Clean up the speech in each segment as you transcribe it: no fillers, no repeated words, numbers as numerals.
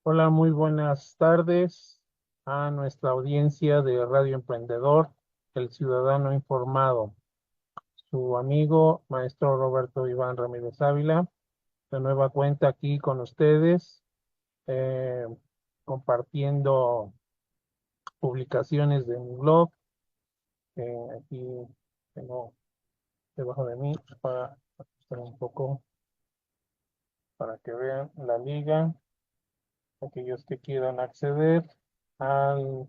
Hola, muy buenas tardes a nuestra audiencia de Radio Emprendedor, el ciudadano informado. Su amigo, maestro Roberto Iván Ramírez Ávila, de nueva cuenta aquí con ustedes, eh, compartiendo publicaciones de mi blog. Aquí tengo debajo de mí para ajustar un poco para que vean la liga. Aquellos que quieran acceder al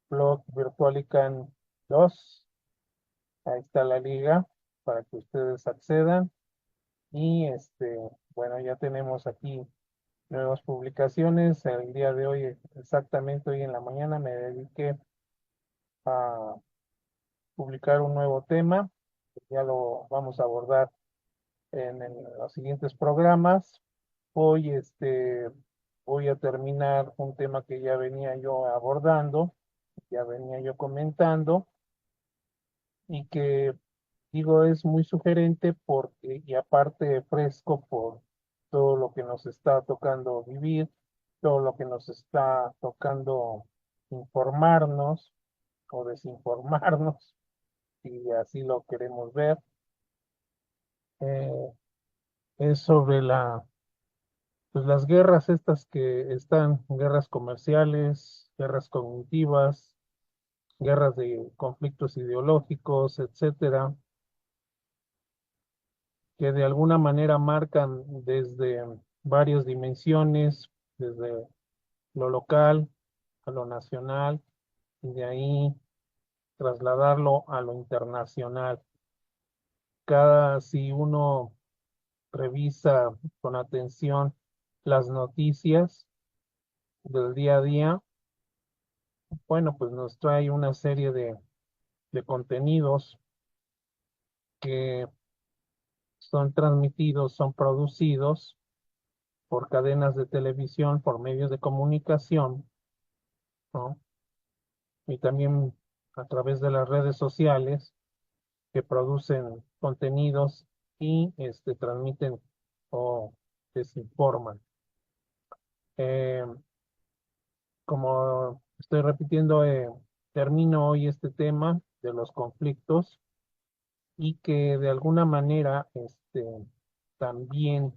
blog Virtualican 2. Ahí está la liga para que ustedes accedan. Y bueno, ya tenemos aquí nuevas publicaciones. El día de hoy, exactamente hoy en la mañana, me dediqué a publicar un nuevo tema. Ya lo vamos a abordar en los siguientes programas. Hoy voy a terminar un tema que ya venía yo abordando, ya venía yo comentando, y que digo es muy sugerente porque, y aparte fresco por todo lo que nos está tocando vivir, todo lo que nos está tocando informarnos o desinformarnos, si así lo queremos ver. eh, es sobre pues las guerras estas que están, guerras comerciales, guerras cognitivas, guerras de conflictos ideológicos, etcétera, que de alguna manera marcan desde varias dimensiones, desde lo local a lo nacional, y de ahí trasladarlo a lo internacional. Si uno revisa con atención las noticias del día a día, bueno, pues nos trae una serie de contenidos que son transmitidos, son producidos por cadenas de televisión, por medios de comunicación, ¿no? Y también a través de las redes sociales que producen contenidos y transmiten o desinforman. Eh, Como estoy repitiendo, termino hoy este tema de los conflictos, y que de alguna manera también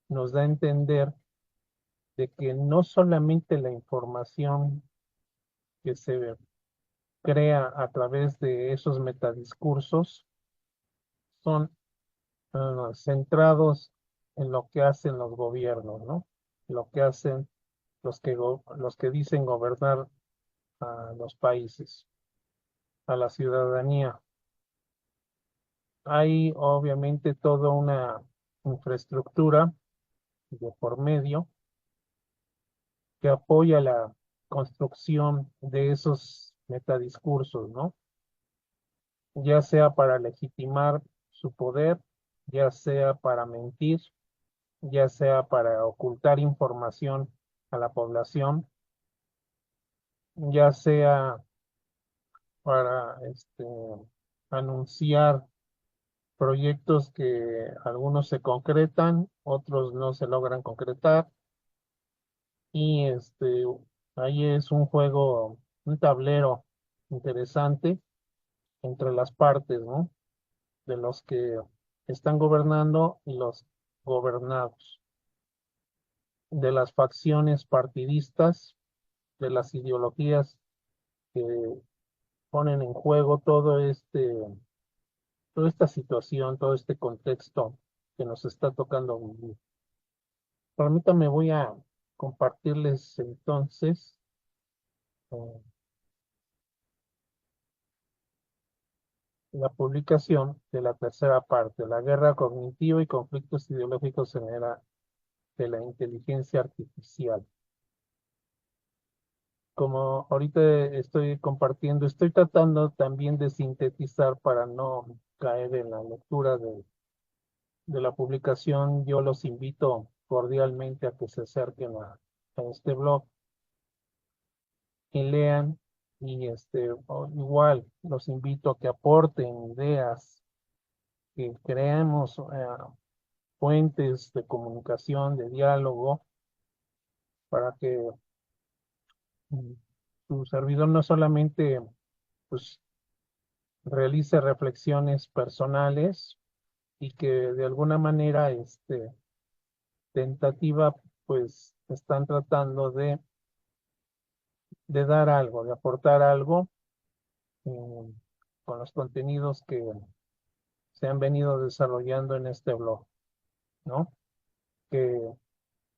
nos da a entender de que no solamente la información que se crea a través de esos metadiscursos son centrados en lo que hacen los gobiernos, ¿no? Lo que hacen los que dicen gobernar a los países, a la ciudadanía. Hay obviamente toda una infraestructura de por medio que apoya la construcción de esos metadiscursos, ¿no? Ya sea para legitimar su poder, ya sea para mentir, ya sea para ocultar información a la población, ya sea para anunciar proyectos que algunos se concretan, otros no se logran concretar, y ahí es un juego, un tablero interesante entre las partes, ¿no? De los que están gobernando y los gobernados, de las facciones partidistas, de las ideologías que ponen en juego toda esta situación, todo este contexto que nos está tocando vivir. Permítame, voy a compartirles entonces eh, la publicación de la tercera parte, la guerra cognitiva y conflictos ideológicos en era de la inteligencia artificial. Como ahorita estoy compartiendo, estoy tratando también de sintetizar para no caer en la lectura de la publicación. Yo los invito cordialmente a que se acerquen a este blog y lean, y igual los invito a que aporten ideas, que creemos fuentes de comunicación, de diálogo, para que mm, tu servidor no solamente pues realice reflexiones personales y que de alguna manera tentativa pues están tratando de dar algo, de aportar algo mm, con los contenidos que se han venido desarrollando en este blog, ¿no? Que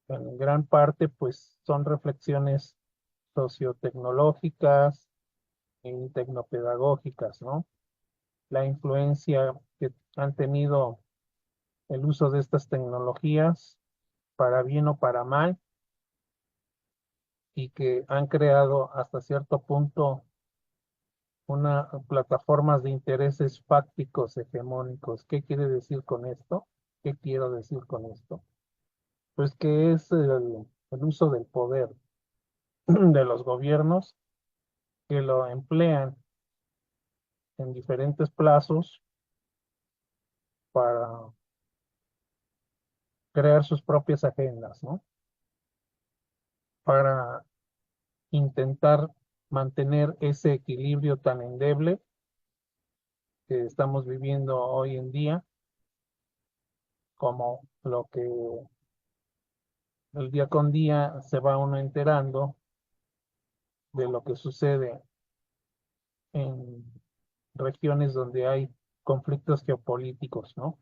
en gran parte pues son reflexiones sociotecnológicas y tecnopedagógicas, ¿no? La influencia que han tenido el uso de estas tecnologías para bien o para mal y que han creado hasta cierto punto una plataformas de intereses fácticos hegemónicos. ¿Qué quiere decir con esto? ¿Qué quiero decir con esto? Pues que es el uso del poder de los gobiernos que lo emplean en diferentes plazos para crear sus propias agendas, ¿no? Para intentar mantener ese equilibrio tan endeble que estamos viviendo hoy en día, como lo que el día con día se va uno enterando de lo que sucede en regiones donde hay conflictos geopolíticos, ¿no?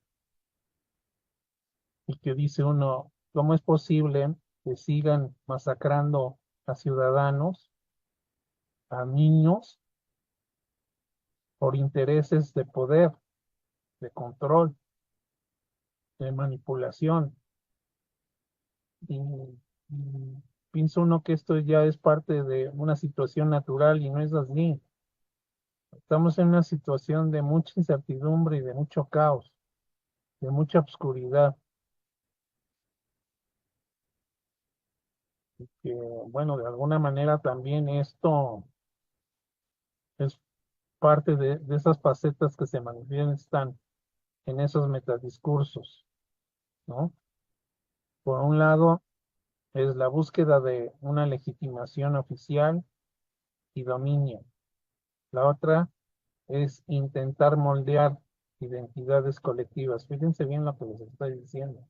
Y que dice uno, ¿cómo es posible que sigan masacrando a ciudadanos, a niños, por intereses de poder, de control, de manipulación? Y piensa uno que esto ya es parte de una situación natural y no es así. Estamos en una situación de mucha incertidumbre y de mucho caos, de mucha oscuridad, que bueno, de alguna manera también esto es parte de esas facetas que se manifiestan en esos metadiscursos, ¿no? Por un lado, es la búsqueda de una legitimación oficial y dominio. La otra es intentar moldear identidades colectivas. Fíjense bien lo que les estoy diciendo.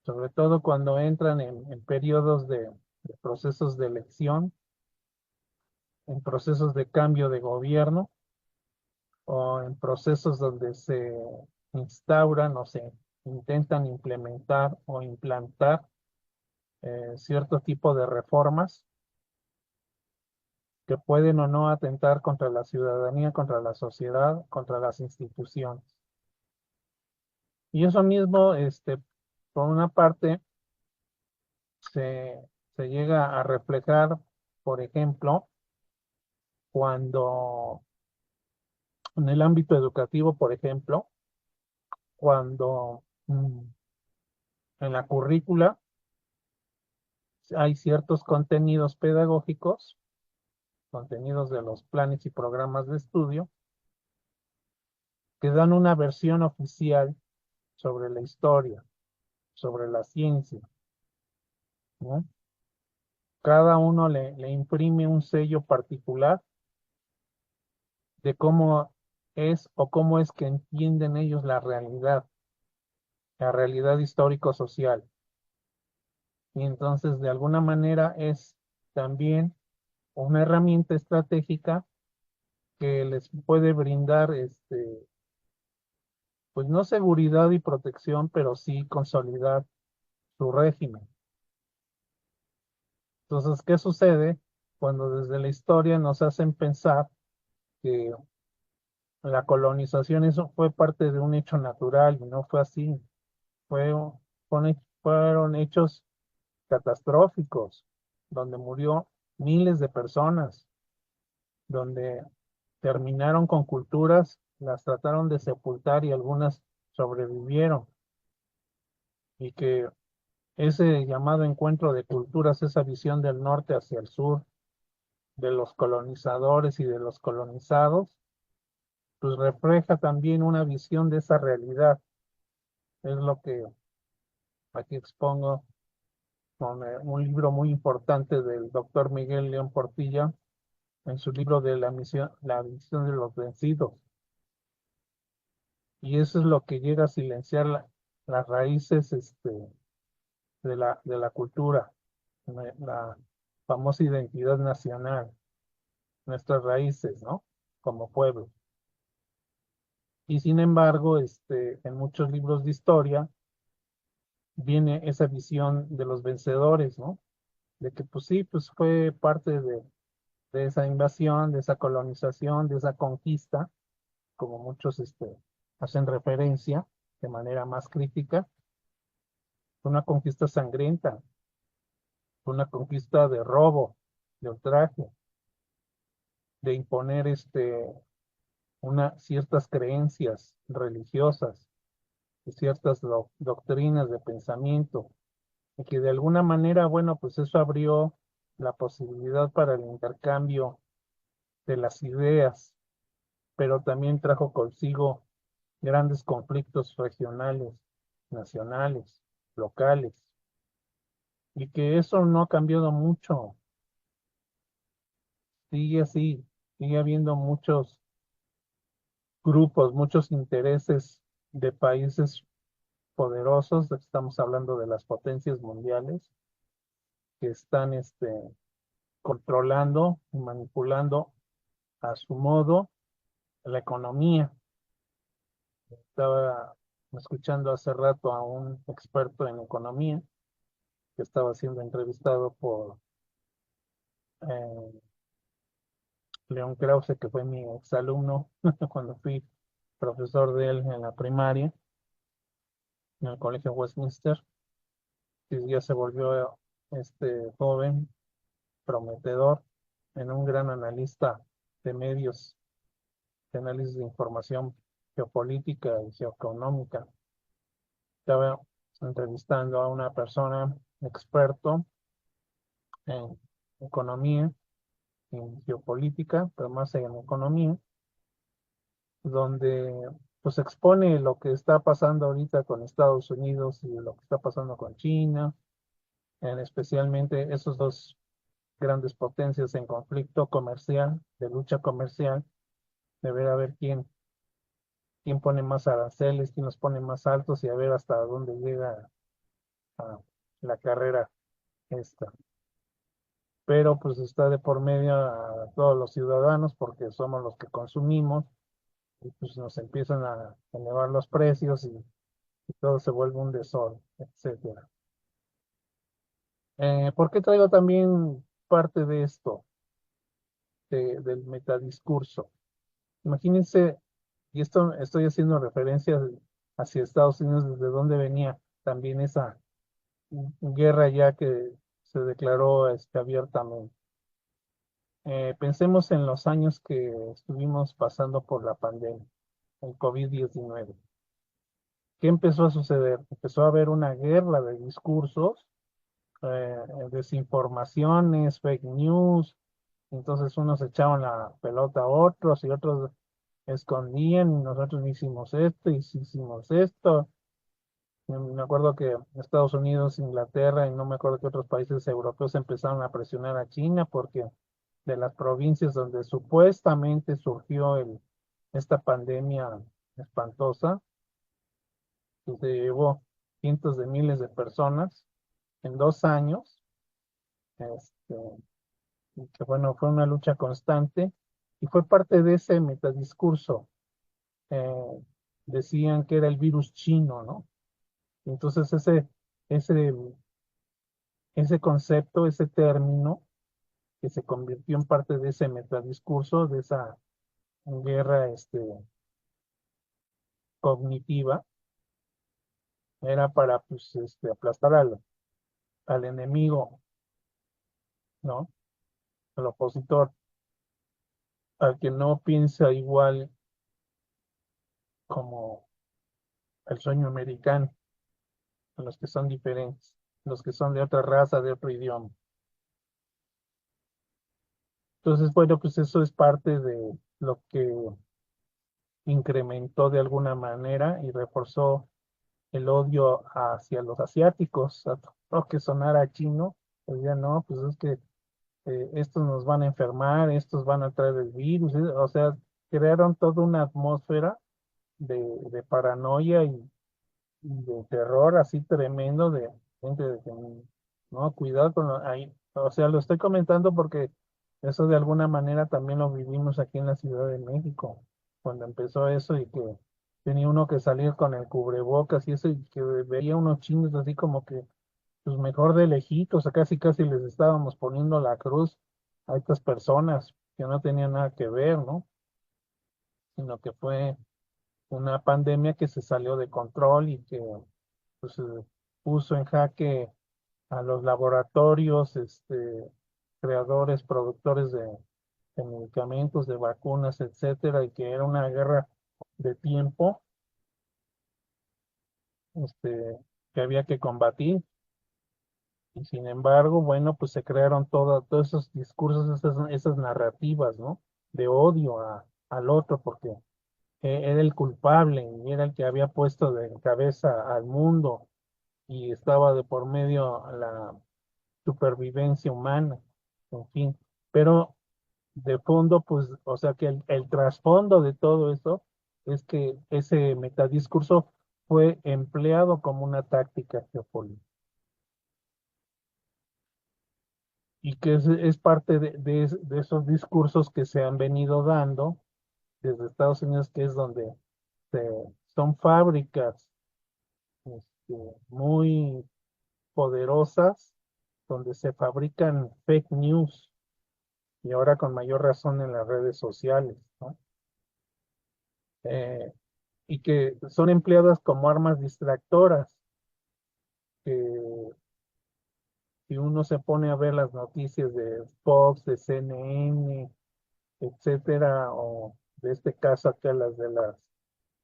Sobre todo cuando entran en periodos de procesos de elección, en procesos de cambio de gobierno o en procesos donde se instauran o se intentan implementar o implantar cierto tipo de reformas que pueden o no atentar contra la ciudadanía, contra la sociedad, contra las instituciones. Y eso mismo, por una parte, se, se llega a reflejar, por ejemplo, cuando en el ámbito educativo, por ejemplo, cuando en la currícula hay ciertos contenidos pedagógicos, contenidos de los planes y programas de estudio, que dan una versión oficial sobre la historia, sobre la ciencia, ¿no? Cada uno le imprime un sello particular de cómo es o cómo es que entienden ellos la realidad histórico-social. Y entonces, de alguna manera, es también una herramienta estratégica que les puede brindar, pues no seguridad y protección, pero sí consolidar su régimen. Entonces, ¿qué sucede cuando desde la historia nos hacen pensar que la colonización eso fue parte de un hecho natural y no fue así? Fue, fueron hechos catastróficos, donde murió miles de personas, donde terminaron con culturas, las trataron de sepultar y algunas sobrevivieron, y que ese llamado encuentro de culturas, esa visión del norte hacia el sur, de los colonizadores y de los colonizados, pues refleja también una visión de esa realidad. Es lo que aquí expongo con un libro muy importante del doctor Miguel León Portilla, en su libro de la misión de los vencidos. Y eso es lo que llega a silenciar las raíces de la cultura, la famosa identidad nacional, nuestras raíces, ¿no? Como pueblo. Y sin embargo, en muchos libros de historia viene esa visión de los vencedores, ¿no? De que pues sí, pues fue parte de esa invasión, de esa colonización, de esa conquista, como muchos hacen referencia de manera más crítica, fue una conquista sangrienta, fue una conquista de robo, de ultraje, de imponer ciertas creencias religiosas y ciertas doctrinas de pensamiento, y que de alguna manera, bueno, pues eso abrió la posibilidad para el intercambio de las ideas, pero también trajo consigo grandes conflictos regionales, nacionales, locales, y que eso no ha cambiado mucho, sigue así, sigue habiendo muchos grupos, muchos intereses de países poderosos, estamos hablando de las potencias mundiales, que están controlando y manipulando a su modo la economía. Estaba escuchando hace rato a un experto en economía que estaba siendo entrevistado por eh, León Krause, que fue mi exalumno cuando fui profesor de él en la primaria, en el Colegio Westminster, y ya se volvió joven, prometedor, en un gran analista de medios, de análisis de información geopolítica y geoeconómica. Estaba entrevistando a una persona experto en economía, en geopolítica, pero más en economía, donde pues expone lo que está pasando ahorita con Estados Unidos y lo que está pasando con China, especialmente esos dos grandes potencias en conflicto comercial, de lucha comercial, de ver a ver quién pone más aranceles, quién los pone más altos y a ver hasta dónde llega la carrera esta. Pero pues está de por medio a todos los ciudadanos porque somos los que consumimos y pues nos empiezan a elevar los precios y todo se vuelve un desorden, etcétera. ¿Por qué traigo también parte de esto, del metadiscurso? Imagínense, y esto estoy haciendo referencia hacia Estados Unidos, desde donde venía también esa guerra ya que se declaró abiertamente. Pensemos en los años que estuvimos pasando por la pandemia, el COVID-19. ¿Qué empezó a suceder? Empezó a haber una guerra de discursos, desinformaciones, fake news. Entonces unos echaban la pelota a otros y otros escondían y nosotros hicimos esto y sí hicimos esto. Me acuerdo que Estados Unidos, Inglaterra y no me acuerdo qué otros países europeos empezaron a presionar a China porque de las provincias donde supuestamente surgió esta pandemia espantosa, que se llevó cientos de miles de personas en 2 años, este, y que bueno, fue una lucha constante y fue parte de ese metadiscurso. eh, Decían que era el virus chino, ¿no? Entonces ese, ese concepto, ese término, que se convirtió en parte de ese metadiscurso, de esa guerra cognitiva, era para pues, aplastar al enemigo, ¿no? Al opositor, al que no piensa igual como el sueño americano, a los que son diferentes, los que son de otra raza, de otro idioma. Entonces, bueno, pues eso es parte de lo que incrementó de alguna manera y reforzó el odio hacia los asiáticos, a todo lo que sonara chino, pues ya no, pues es que estos nos van a enfermar, estos van a traer el virus, o sea, crearon toda una atmósfera de paranoia y de terror así tremendo de gente de que no, cuidado con ahí, o sea, lo estoy comentando porque eso de alguna manera también lo vivimos aquí en la Ciudad de México, cuando empezó eso y que tenía uno que salir con el cubrebocas y eso, y que veía unos chinos así como que, pues mejor de lejitos, casi casi les estábamos poniendo la cruz a estas personas que no tenían nada que ver, ¿no? Sino que fue una pandemia que se salió de control y que pues, puso en jaque a los laboratorios, creadores, productores de medicamentos, de vacunas, etcétera, y que era una guerra de tiempo, que había que combatir. Y sin embargo, bueno, pues se crearon todos esos discursos, esas narrativas, ¿no? De odio al otro, porque era el culpable y era el que había puesto de cabeza al mundo y estaba de por medio la supervivencia humana, en fin. Pero de fondo, pues, o sea que el trasfondo de todo eso es que ese metadiscurso fue empleado como una táctica geopolítica y que es parte de esos discursos que se han venido dando desde Estados Unidos, que es donde son fábricas muy poderosas, donde se fabrican fake news y ahora con mayor razón en las redes sociales, ¿no? Eh, y que son empleadas como armas distractoras, que si uno se pone a ver las noticias de Fox, de CNN, etcétera, o de este caso acá las de las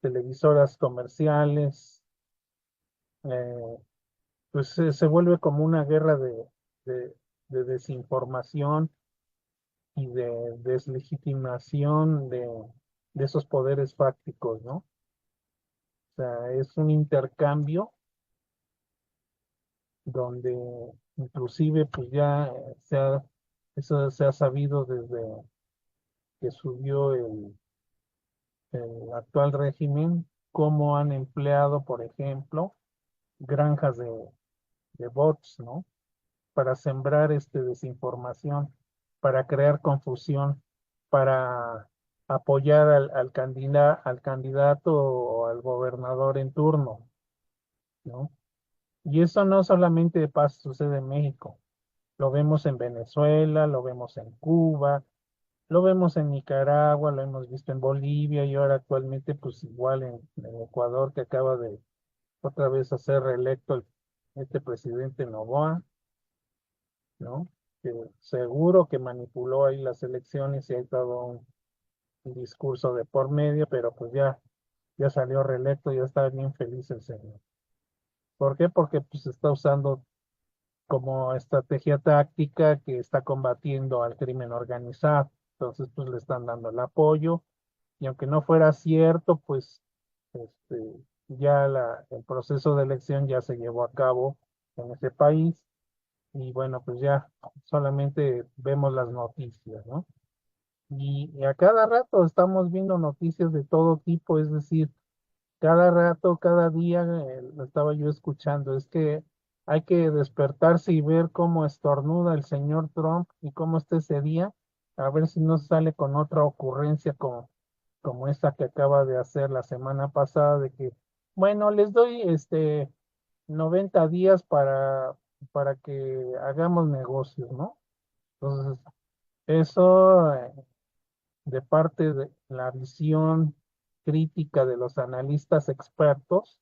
televisoras comerciales, eh, pues se vuelve como una guerra de, de desinformación y de deslegitimación de esos poderes fácticos, ¿no? O sea, es un intercambio donde inclusive pues ya eso se ha sabido desde que subió el actual régimen, cómo han empleado, por ejemplo, granjas de bots, ¿no? Para sembrar desinformación, para crear confusión, para apoyar al candidato o al gobernador en turno, ¿no? Y eso no solamente sucede en México, lo vemos en Venezuela, lo vemos en Cuba, lo vemos en Nicaragua, lo hemos visto en Bolivia y ahora actualmente pues igual en Ecuador que acaba de otra vez a ser reelecto este presidente Noboa, ¿no? Que seguro que manipuló ahí las elecciones y hay todo un discurso de por medio, pero pues ya salió reelecto, ya está bien feliz el señor. ¿Por qué? Porque pues está usando como estrategia táctica que está combatiendo al crimen organizado. Entonces, pues le están dando el apoyo y aunque no fuera cierto, pues ya el proceso de elección ya se llevó a cabo en ese país y bueno, pues ya solamente vemos las noticias, ¿no? Y a cada rato estamos viendo noticias de todo tipo, es decir, cada rato, cada día, lo estaba yo escuchando, es que hay que despertarse y ver cómo estornuda el señor Trump y cómo está ese día, a ver si no sale con otra ocurrencia como esta que acaba de hacer la semana pasada, de que, bueno, les doy 90 días para que hagamos negocios, ¿no? Entonces, eso de parte de la visión crítica de los analistas expertos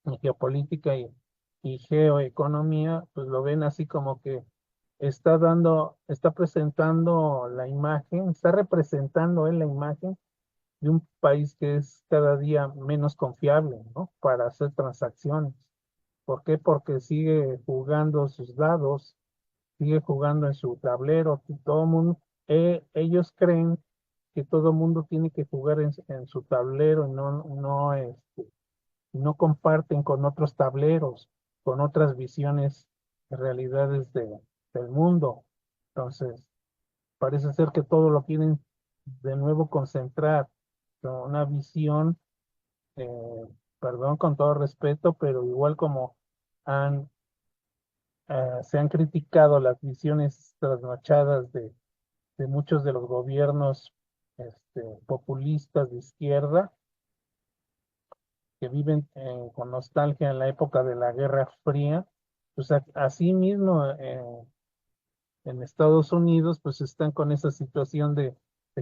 en geopolítica y geoeconomía, pues lo ven así como que está presentando la imagen, está representando en la imagen de un país que es cada día menos confiable, ¿no? Para hacer transacciones. ¿Por qué? Porque sigue jugando sus dados, sigue jugando en su tablero, que todo mundo, ellos creen que todo mundo tiene que jugar en su tablero y no, no comparten con otros tableros, con otras visiones y realidades del mundo. Entonces, parece ser que todo lo quieren de nuevo concentrar con una visión, eh, perdón, con todo respeto, pero igual como han, se han criticado las visiones trasnochadas de muchos de los gobiernos populistas de izquierda, que viven con nostalgia en la época de la Guerra Fría, pues así mismo en Estados Unidos pues están con esa situación de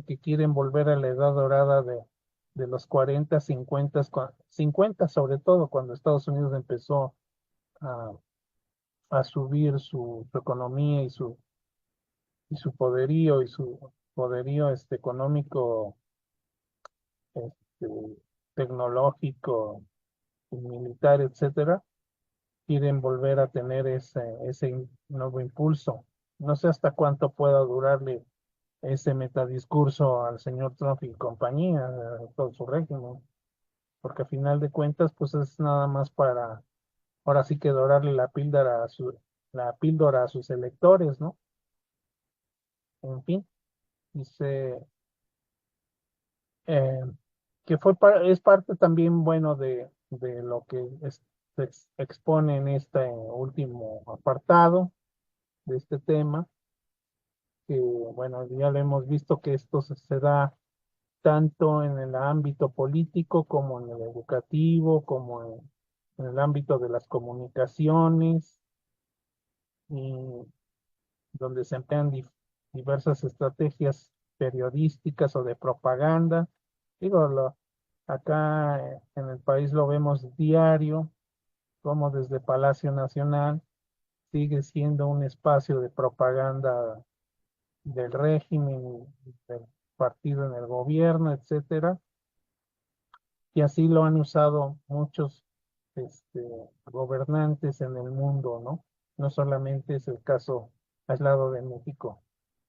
que quieren volver a la edad dorada de los 40, 50, 50 sobre todo, cuando Estados Unidos empezó a, a subir su economía y su poderío económico, este, tecnológico y militar, etcétera. Quieren volver a tener ese nuevo impulso. No sé hasta cuánto pueda durarle ese metadiscurso al señor Trump y compañía, todo su régimen, porque a final de cuentas, pues es nada más para, ahora sí que dorarle la píldora a sus electores, ¿no? En fin, dice, eh, que es parte también, bueno, de lo que se expone en este último apartado de este tema, que bueno, ya lo hemos visto que esto se da tanto en el ámbito político como en el educativo, como en el ámbito de las comunicaciones, y donde se emplean diversas estrategias periodísticas o de propaganda. Digo, acá en el país lo vemos diario, como desde Palacio Nacional sigue siendo un espacio de propaganda del régimen, del partido en el gobierno, etcétera, y así lo han usado muchos este, gobernantes en el mundo, ¿no? No solamente es el caso aislado de México.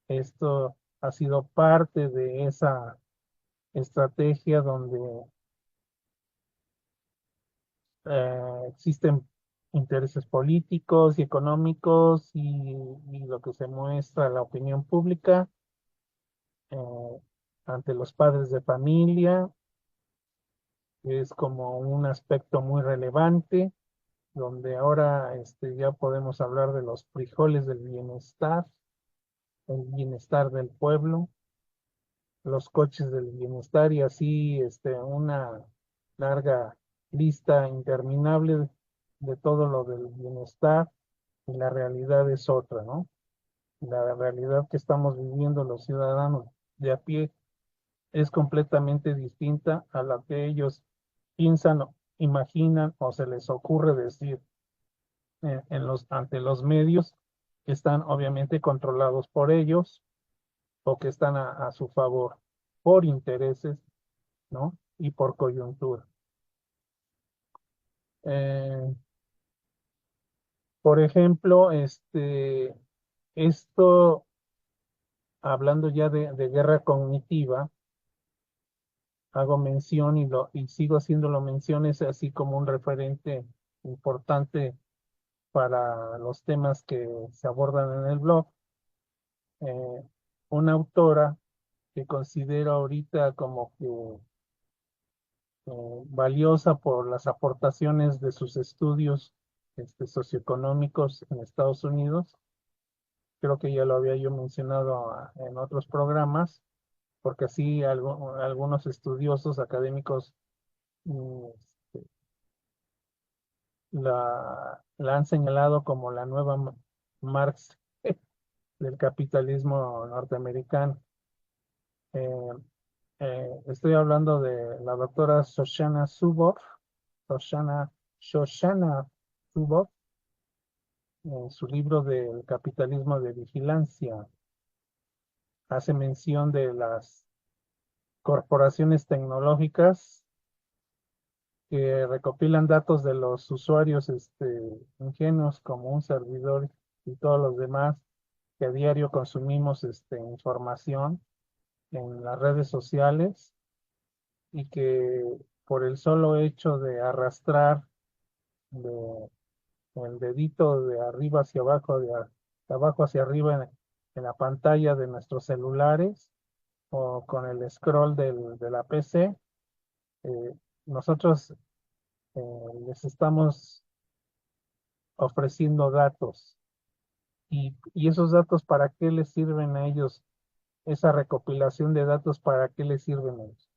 Esto ha sido parte de esa estrategia donde existen intereses políticos y económicos y lo que se muestra a la opinión pública eh, ante los padres de familia es como un aspecto muy relevante, donde ahora ya podemos hablar de los frijoles del bienestar, el bienestar del pueblo, los coches del bienestar y así una larga lista interminable de todo lo del bienestar, y la realidad es otra, ¿no? La realidad que estamos viviendo los ciudadanos de a pie es completamente distinta a la que ellos piensan, imaginan o se les ocurre decir ante los medios, que están obviamente controlados por ellos o que están a su favor por intereses, ¿no? Y por coyuntura. Eh, por ejemplo, esto, hablando ya de guerra cognitiva, hago mención y sigo haciéndolo menciones así como un referente importante para los temas que se abordan en el blog. Eh, una autora que considero ahorita como que valiosa por las aportaciones de sus estudios socioeconómicos en Estados Unidos. Creo que ya lo había yo mencionado en otros programas, porque así algunos estudiosos académicos mm, la han señalado como la nueva Marx del capitalismo norteamericano. Eh, Estoy hablando de la doctora Shoshana Zuboff, en su libro del capitalismo de vigilancia. Hace mención de las corporaciones tecnológicas que recopilan datos de los usuarios ingenuos como un servidor y todos los demás que a diario consumimos información en las redes sociales y que por el solo hecho de arrastrar de, el dedito de arriba hacia abajo, de abajo hacia arriba en la pantalla de nuestros celulares o con el scroll de la PC, eh, nosotros les estamos ofreciendo datos. Y esos datos, ¿para qué les sirven a ellos? Esa recopilación de datos, ¿para qué les sirven a ellos?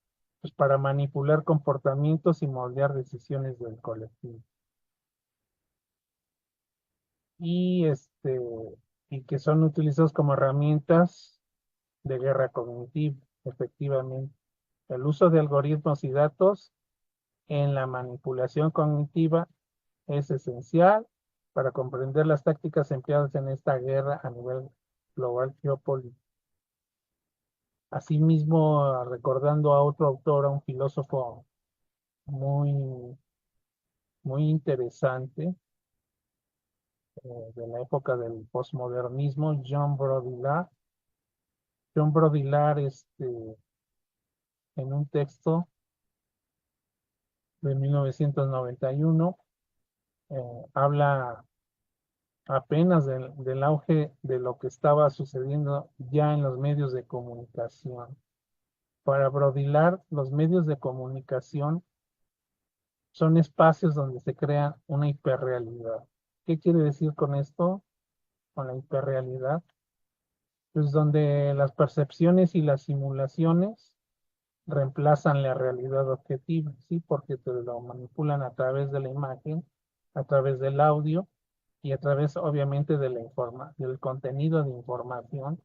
Pues para manipular comportamientos y moldear decisiones del colectivo. Y y que son utilizados como herramientas de guerra cognitiva, efectivamente. El uso de algoritmos y datos en la manipulación cognitiva es esencial para comprender las tácticas empleadas en esta guerra a nivel global geopolítico. Asimismo, recordando a otro autor, a un filósofo muy, muy interesante de la época del posmodernismo, John Baudrillard. John Baudrillard, en un texto de 1991, habla apenas del auge de lo que estaba sucediendo ya en los medios de comunicación. Para Baudrillard, los medios de comunicación son espacios donde se crea una hiperrealidad. ¿Qué quiere decir con esto, con la hiperrealidad? Pues donde las percepciones y las simulaciones reemplazan la realidad objetiva, ¿sí? Porque te lo manipulan a través de la imagen, a través del audio y a través, obviamente, de del contenido de información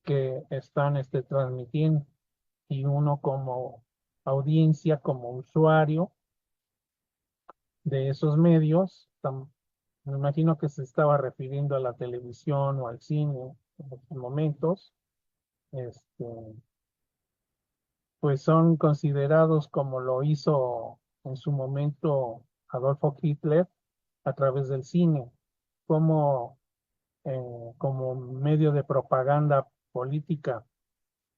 que están transmitiendo. Y uno como audiencia, como usuario de esos medios, me imagino que se estaba refiriendo a la televisión o al cine en estos momentos, este, pues son considerados como lo hizo en su momento Adolfo Hitler a través del cine, como, como medio de propaganda política,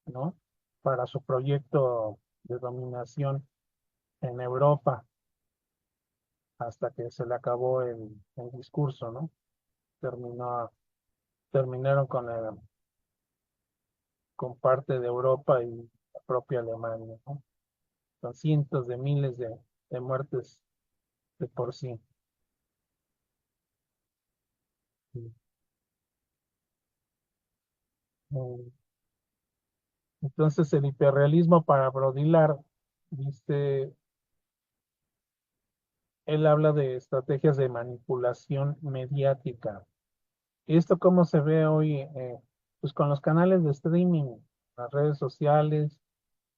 ¿no? Para su proyecto de dominación en Europa, hasta que se le acabó el discurso, ¿no? Terminó, terminaron con parte de Europa y la propia Alemania, ¿no? Son cientos de miles de muertes de por sí. Mm, Entonces, el hiperrealismo para Baudrillard, dice, él habla de estrategias de manipulación mediática. ¿Y esto cómo se ve hoy? Pues con los canales de streaming, las redes sociales,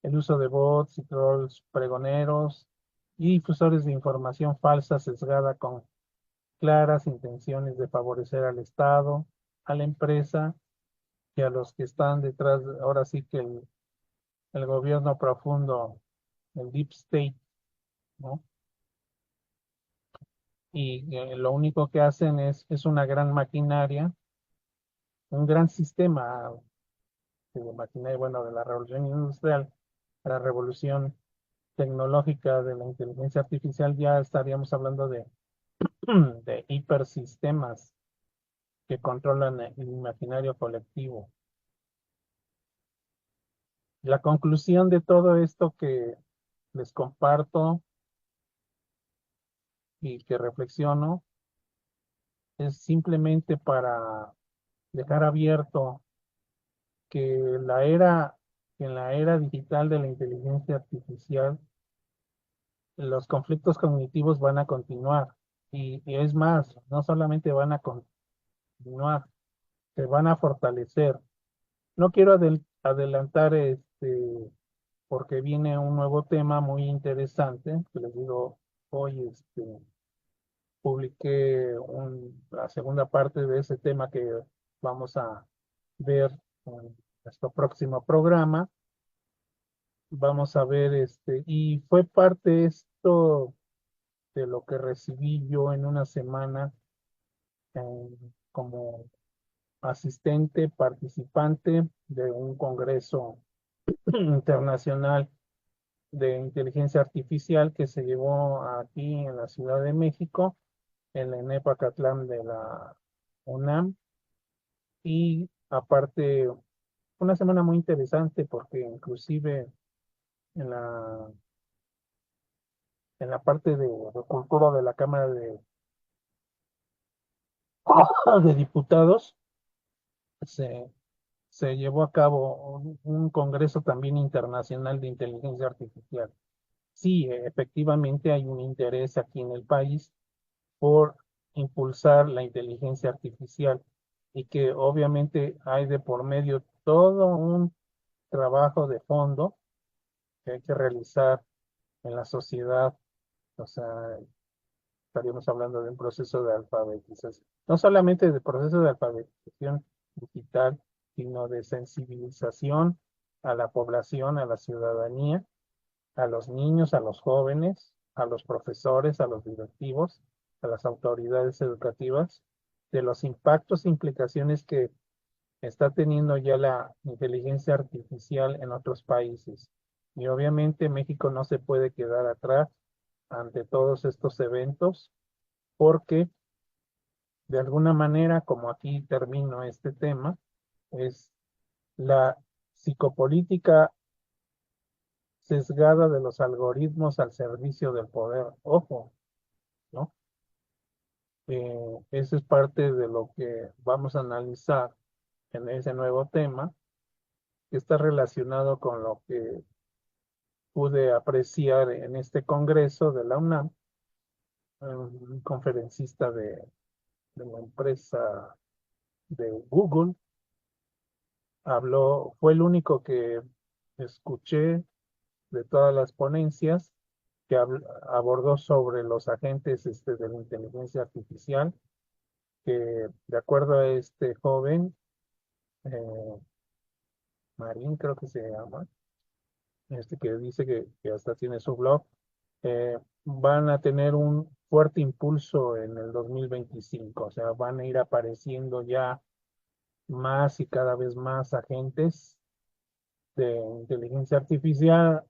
el uso de bots y trolls pregoneros y difusores de información falsa sesgada con claras intenciones de favorecer al Estado, a la empresa y a los que están detrás, ahora sí que el gobierno profundo, el deep state, ¿no? Y lo único que hacen es una gran maquinaria, un gran sistema de maquinaria, bueno, de la revolución industrial, la revolución tecnológica de la inteligencia artificial, ya estaríamos hablando de hipersistemas que controlan el imaginario colectivo. La conclusión de todo esto que les comparto y que reflexiono es simplemente para dejar abierto que en la era digital de la inteligencia artificial, los conflictos cognitivos van a continuar. Y es más, no solamente van a continuar, se van a fortalecer. No quiero adelantar porque viene un nuevo tema muy interesante, que les digo, hoy publiqué la segunda parte de ese tema que vamos a ver en nuestro próximo programa. Vamos a ver y fue parte esto de lo que recibí yo en una semana como asistente, participante de un congreso internacional de inteligencia artificial que se llevó aquí en la Ciudad de México, en la Enepacatlán de la UNAM. Y aparte, una semana muy interesante porque inclusive en la parte de cultura de la Cámara de Diputados se, se llevó a cabo un congreso también internacional de inteligencia artificial. Sí, efectivamente hay un interés aquí en el país por impulsar la inteligencia artificial y que obviamente hay de por medio todo un trabajo de fondo que hay que realizar en la sociedad. O sea, estaríamos hablando de un proceso de alfabetización, no solamente de proceso de alfabetización digital, sino de sensibilización a la población, a la ciudadanía, a los niños, a los jóvenes, a los profesores, a los directivos, a las autoridades educativas, de los impactos e implicaciones que está teniendo ya la inteligencia artificial en otros países. Y obviamente México no se puede quedar atrás ante todos estos eventos porque de alguna manera, como aquí termino este tema, es la psicopolítica sesgada de los algoritmos al servicio del poder. Ojo, ¿no? Eso es parte de lo que vamos a analizar en ese nuevo tema, que está relacionado con lo que pude apreciar en este congreso de la UNAM. Un conferencista de la empresa de Google habló, fue el único que escuché de todas las ponencias que abordó sobre los agentes de la inteligencia artificial, que de acuerdo a este joven, eh, Marín creo que se llama, que dice que hasta tiene su blog, van a tener un fuerte impulso en el 2025. O sea, van a ir apareciendo ya más y cada vez más agentes de inteligencia artificial,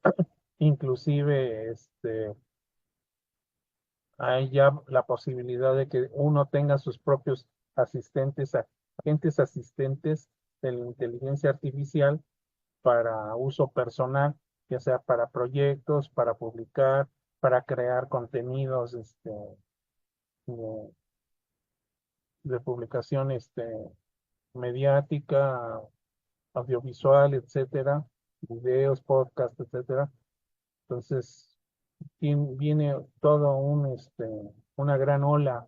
inclusive hay ya la posibilidad de que uno tenga sus propios asistentes, agentes asistentes de la inteligencia artificial para uso personal, ya sea para proyectos, para publicar, para crear contenidos de, de publicación mediática, audiovisual, etcétera, videos, podcast, etcétera. Entonces, viene todo una gran ola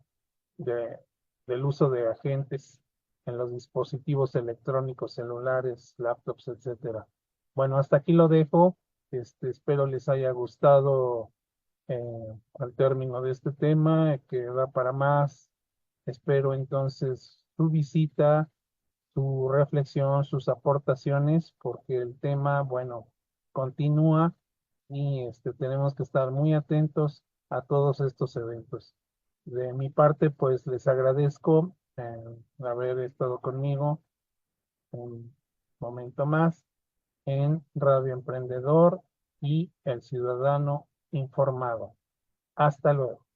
de, del uso de agentes en los dispositivos electrónicos, celulares, laptops, etcétera. Bueno, hasta aquí lo dejo. Espero les haya gustado al término de este tema, que da para más. Espero entonces su visita, su reflexión, sus aportaciones, porque el tema, bueno, continúa y tenemos que estar muy atentos a todos estos eventos. De mi parte, pues les agradezco haber estado conmigo un momento más en Radio Emprendedor y El Ciudadano Informado. Hasta luego.